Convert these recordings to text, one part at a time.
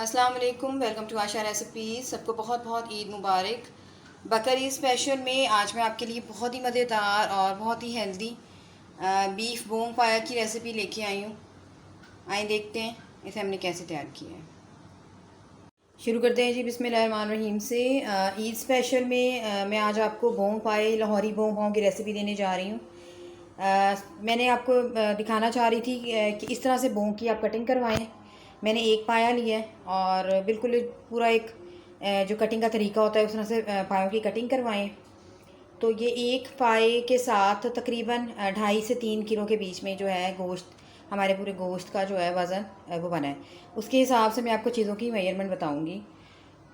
अस्सलाम वालेकुम, welcome to Asha recipes. सबको बहुत बहुत ईद मुबारक। बकरी स्पेशल में आज मैं आपके लिए बहुत ही मज़ेदार और बहुत ही हेल्दी बीफ बोंग पाया की रेसिपी लेके आई हूँ। आइए देखते हैं इसे हमने कैसे तैयार किया है। शुरू करते हैं जी बिस्मिल्लाहिर्रहमानिर्रहीम से। ईद स्पेशल में मैं आज आपको बोंग पाए लाहौरी बोंग पाओ की रेसिपी देने जा रही हूँ। मैंने आपको दिखाना चाह रही थी कि इस तरह से बोंग की आप कटिंग करवाएं। मैंने एक पाया लिया है और बिल्कुल पूरा एक जो कटिंग का तरीका होता है उस तरह से पायों की कटिंग करवाएं। तो ये एक पाए के साथ तकरीबन 2.5 से 3 किलो के बीच में जो है गोश्त, हमारे पूरे गोश्त का जो है वज़न वो बना है। उसके हिसाब से मैं आपको चीज़ों की मेजरमेंट बताऊंगी।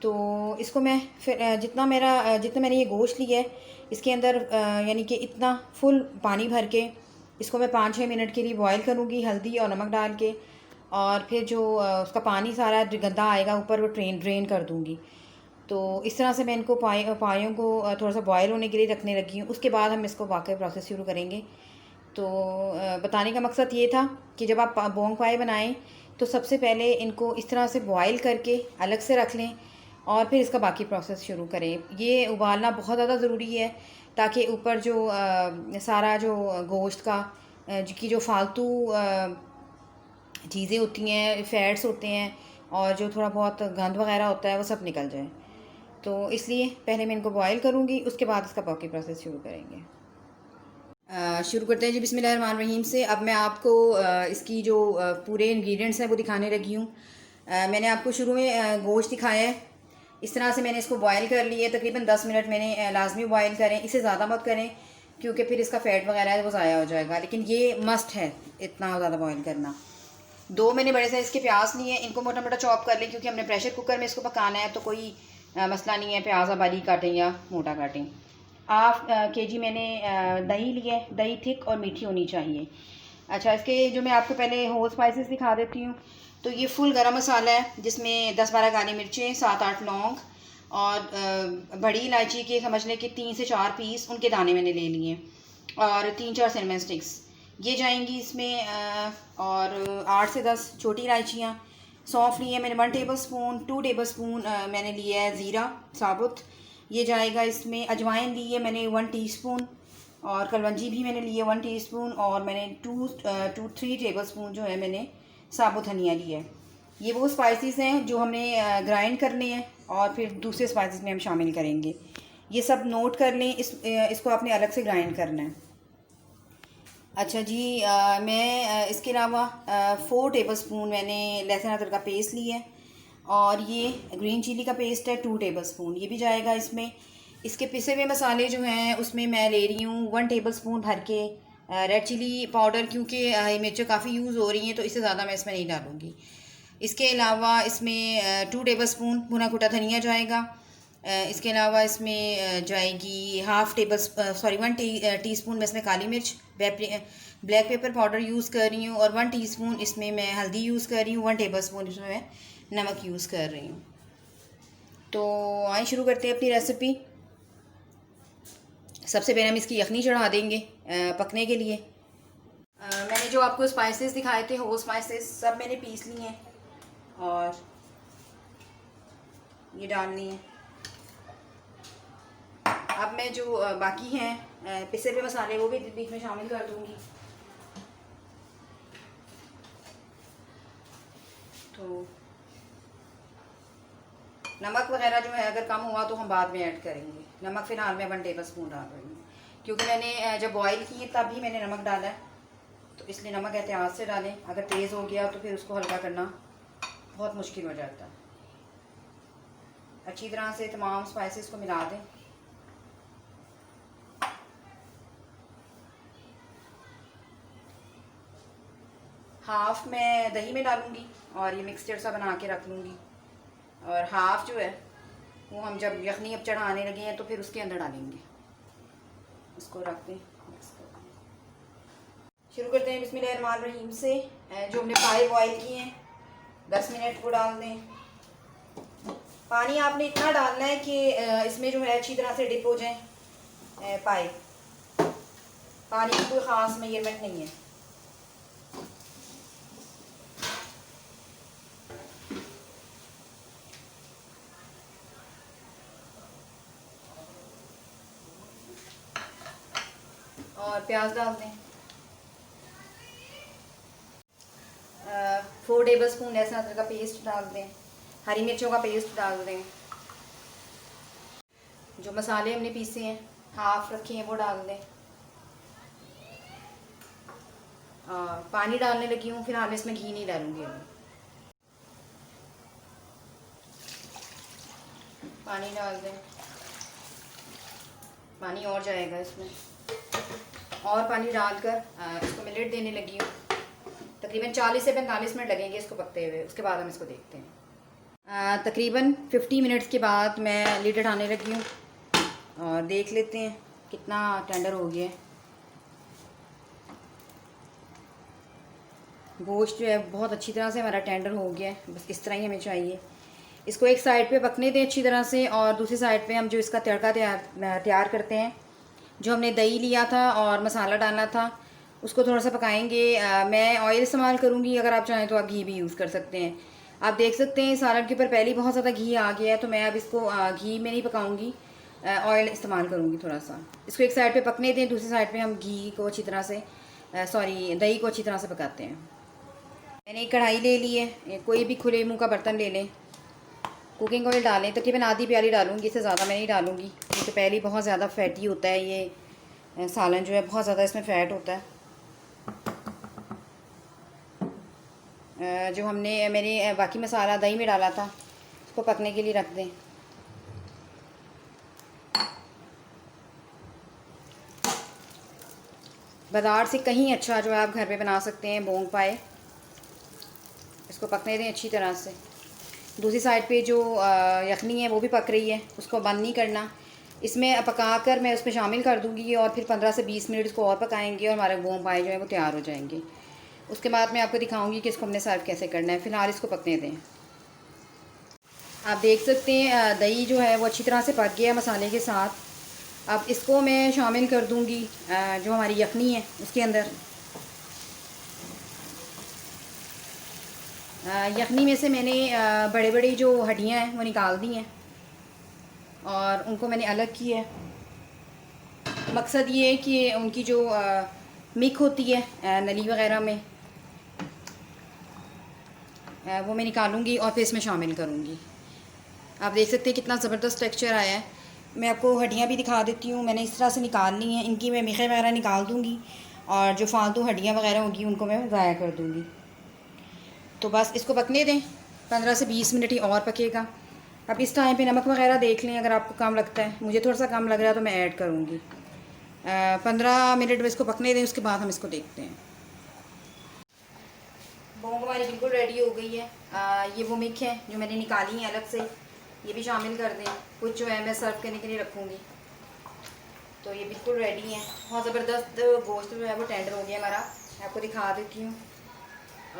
तो इसको मैं फिर जितना मैंने ये गोश्त लिया है इसके अंदर यानी कि इतना फुल पानी भर के इसको मैं 5-6 मिनट के लिए बॉईल करूँगी हल्दी और नमक डाल के। और फिर जो उसका पानी सारा जो गंदा आएगा ऊपर वो ड्रेन कर दूँगी। तो इस तरह से मैं इनको पायों को थोड़ा सा बॉयल होने के लिए रखने लगी हूँ। उसके बाद हम इसको वाकई प्रोसेस शुरू करेंगे। तो बताने का मकसद ये था कि जब आप बोंग पाए बनाएं तो सबसे पहले इनको इस तरह से बॉयल करके अलग से रख लें और फिर इसका बाकी प्रोसेस शुरू करें। ये उबालना बहुत ज़्यादा ज़रूरी है ताकि ऊपर जो सारा जो गोश्त का की जो फालतू चीज़ें होती हैं, फैट्स होते हैं और जो थोड़ा बहुत गंद वगैरह होता है वो सब निकल जाए। तो इसलिए पहले मैं इनको बॉयल करूँगी, उसके बाद इसका बाकी प्रोसेस शुरू करेंगे। शुरू करते हैं जी बिस्मिल्लाहिर्रहमानिर्रहीम से। अब मैं आपको इसकी जो पूरे इंग्रेडिएंट्स हैं वो दिखाने लगी हूँ। मैंने आपको शुरू में गोश्त दिखाया है। इस तरह से मैंने इसको बॉयल कर लिया है। तकरीबन 10 मिनट मैंने लाजमी बॉयल करें, इससे ज़्यादा मत करें क्योंकि फिर इसका फ़ैट वगैरह है वो ज़ाया हो जाएगा। लेकिन ये मस्ट है इतना ज़्यादा बॉयल करना। 2 मैंने बड़े साइज़ के प्याज लिए हैं, इनको मोटा मोटा चॉप कर लें क्योंकि हमने प्रेशर कुकर में इसको पकाना है। तो कोई मसला नहीं है प्याज आप बारीक काटें या मोटा काटें। हाफ केजी मैंने दही लिया है। दही थिक और मीठी होनी चाहिए। अच्छा, इसके जो मैं आपको पहले होल स्पाइसेस दिखा देती हूँ। तो ये फुल गरम मसाला है जिसमें 10-12 काली मिर्चें, 7-8 लौंग और बड़ी इलायची के समझ लें कि 3 से 4 पीस उनके दाने मैंने ले लिए और 3-4 सिनेमन स्टिक्स ये जाएंगी इसमें। और 8 से 10 छोटी इलायचियाँ। सौंफ लिए मैंने 1 टेबल स्पून। 2 टेबल स्पून मैंने लिया है ज़ीरा साबुत, ये जाएगा इसमें। अजवाइन ली है मैंने 1 टीस्पून और कलवंजी भी मैंने लिए 1 टीस्पून और मैंने 2-3 टेबल स्पून जो है मैंने साबुत धनिया लिया है। ये वो स्पाइसेस हैं जो हमने ग्राइंड करने हैं और फिर दूसरे स्पाइसेस में हम शामिल करेंगे। ये सब नोट कर लें। इसको आपने अलग से ग्राइंड करना है। अच्छा जी, मैं इसके अलावा 4 टेबल स्पून मैंने लहसुन अदरक का पेस्ट लिया है और ये ग्रीन चिली का पेस्ट है 2 टेबल स्पून, ये भी जाएगा इसमें। इसके पिसे हुए मसाले जो हैं उसमें मैं ले रही हूँ 1 टेबल स्पून भर के रेड चिली पाउडर, क्योंकि मिर्चें काफ़ी यूज़ हो रही हैं तो इससे ज़्यादा मैं इसमें नहीं डालूँगी। इसके अलावा इसमें 2 टेबल स्पून भुना कुटा धनिया जाएगा। इसके अलावा इसमें जाएगी 1 टीस्पून मैं इसमें काली मिर्च ब्लैक पेपर पाउडर यूज़ कर रही हूँ और 1 टीस्पून इसमें मैं हल्दी यूज़ कर रही हूँ। 1 टेबल स्पून इसमें मैं नमक यूज़ कर रही हूँ। तो आइए शुरू करते हैं अपनी रेसिपी। सबसे पहले हम इसकी यखनी चढ़ा देंगे पकने के लिए। मैंने जो आपको स्पाइसेस दिखाए थे वो स्पाइसेस सब मैंने पीस लिए हैं और ये डालनी है। अब मैं जो बाकी हैं पिसे हुए मसाले वो भी बीच में शामिल कर दूंगी। तो नमक वगैरह जो है अगर कम हुआ तो हम बाद में ऐड करेंगे। नमक फ़िलहाल मैं 1 टेबल स्पून डाल रही हूँ क्योंकि मैंने जब बॉईल किए तब भी मैंने नमक डाला है, तो इसलिए नमक एहतियात से डालें। अगर तेज़ हो गया तो फिर उसको हल्का करना बहुत मुश्किल हो जाता है। अच्छी तरह से तमाम स्पाइसेस को मिला दें। हाफ़ मैं दही में डालूँगी और ये मिक्सचर सा बना के रख लूँगी और हाफ़ जो है वो हम जब यखनी अब चढ़ाने लगे हैं तो फिर उसके अंदर डालेंगे। इसको रख दें, मिक्स कर दें। शुरू करते हैं बिस्मिल्लाहिर्रहमानिर्रहीम से। जो हमने पाए बॉयल किए हैं 10 मिनट को डाल दें। पानी आपने इतना डालना है कि इसमें जो है अच्छी तरह से डिप हो जाए पाए। पानी की कोई ख़ास मेजरमेंट नहीं है। और प्याज डाल दें। 4 टेबल स्पून लहसुन अदरक का पेस्ट डाल दें। हरी मिर्चों का पेस्ट डाल दें। जो मसाले हमने पीसे हैं, हाफ रखे हैं, वो डाल दें। पानी डालने लगी हूँ, फिलहाल इसमें घी नहीं डालूंगी अभी। पानी डाल दें। पानी और जाएगा इसमें, और पानी डालकर इसको मैं लिड देने लगी हूँ। तकरीबन 40 से 45 मिनट लगेंगे इसको पकते हुए, उसके बाद हम इसको देखते हैं। तकरीबन 50 मिनट्स के बाद मैं लिड हटाने लगी हूँ और देख लेते हैं कितना टेंडर हो गया है। गोश्त जो है बहुत अच्छी तरह से हमारा टेंडर हो गया है, बस इस तरह ही हमें चाहिए। इसको एक साइड पे पकने दें अच्छी तरह से, और दूसरी साइड पे हम जो इसका तड़का तैयार करते हैं, जो हमने दही लिया था और मसाला डालना था, उसको थोड़ा सा पकाएंगे। मैं ऑयल इस्तेमाल करूँगी, अगर आप चाहें तो आप घी भी यूज़ कर सकते हैं। आप देख सकते हैं सालन के ऊपर पहले ही बहुत ज़्यादा घी आ गया है, तो मैं अब इसको घी में नहीं पकाऊँगी, ऑयल इस्तेमाल करूँगी थोड़ा सा। इसको एक साइड पे पकने दें, दूसरी साइड पे हम घी को अच्छी तरह से दही को अच्छी तरह से पकाते हैं। मैंने एक कढ़ाई ले ली है, कोई भी खुले मुँह का बर्तन ले लें। कुकिंग ऑयल डालें, तकरीबन आधी प्याली डालूँगी, इससे ज़्यादा मैं नहीं डालूँगी क्योंकि पहले ही बहुत ज़्यादा फैटी होता है ये सालन जो है, बहुत ज़्यादा इसमें फ़ैट होता है। जो मैंने बाकी मसाला दही में डाला था, उसको पकने के लिए रख दें। बाज़ार से कहीं अच्छा जो है आप घर पे बना सकते हैं, बोंग पाए। इसको पकने दें अच्छी तरह से। दूसरी साइड पे जो यखनी है वो भी पक रही है, उसको बंद नहीं करना। इसमें पकाकर मैं उसमें शामिल कर दूँगी और फिर 15 से 20 मिनट इसको और पकाएंगे और हमारे बोंग पाए जो है वो तैयार हो जाएंगे। उसके बाद मैं आपको दिखाऊंगी कि इसको हमने सर्व कैसे करना है। फ़िलहाल इसको पकने दें। आप देख सकते हैं दही जो है वो अच्छी तरह से पक गया मसाले के साथ। अब इसको मैं शामिल कर दूंगी जो हमारी यखनी है उसके अंदर। यखनी में से मैंने बड़े बड़ी जो हड्डियां हैं वो निकाल दी हैं और उनको मैंने अलग किया है। मकसद ये है कि उनकी जो मिक होती है नली वगैरह में, वो मैं निकालूंगी और फिर इसमें शामिल करूंगी। आप देख सकते हैं कितना ज़बरदस्त टेक्सचर आया है। मैं आपको हड्डियाँ भी दिखा देती हूँ, मैंने इस तरह से निकालनी है। इनकी मैं मिखे वगैरह निकाल दूँगी और जो फालतू हड्डियाँ वगैरह होंगी उनको मैं ज़ाया कर दूँगी। तो बस इसको पकने दें, 15 से 20 मिनट ही और पकेगा। अब इस टाइम पे नमक वगैरह देख लें, अगर आपको कम लगता है, मुझे थोड़ा सा कम लग रहा है तो मैं ऐड करूँगी। 15 मिनट में इसको पकने दें, उसके बाद हम इसको देखते हैं। बोंग हमारी बिल्कुल रेडी हो गई है। ये वो मिक है जो मैंने निकाली है अलग से, ये भी शामिल कर दें। कुछ जो है मैं सर्व करने के लिए रखूँगी। तो ये बिल्कुल रेडी है। बहुत ज़बरदस्त गोश्त जो है वो टेंडर हो गया हमारा। मैं आपको दिखा देती हूँ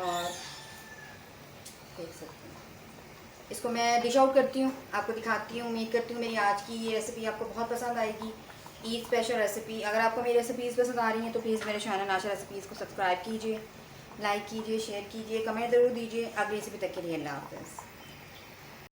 और देख सकते हैं। इसको मैं डिश आउट करती हूँ, आपको दिखाती हूँ। उम्मीद करती हूँ मेरी आज की ये रेसिपी आपको बहुत पसंद आएगी, ईद स्पेशल रेसिपी। अगर आपको मेरी रेसिपीज़ पसंद आ रही हैं तो प्लीज़ मेरे चैनल आशा रेसिपीज़ को सब्सक्राइब कीजिए, लाइक कीजिए, शेयर कीजिए, कमेंट ज़रूर दीजिए। अगली रेसिपी तक के लिए अल्लाह हाफ़िज़।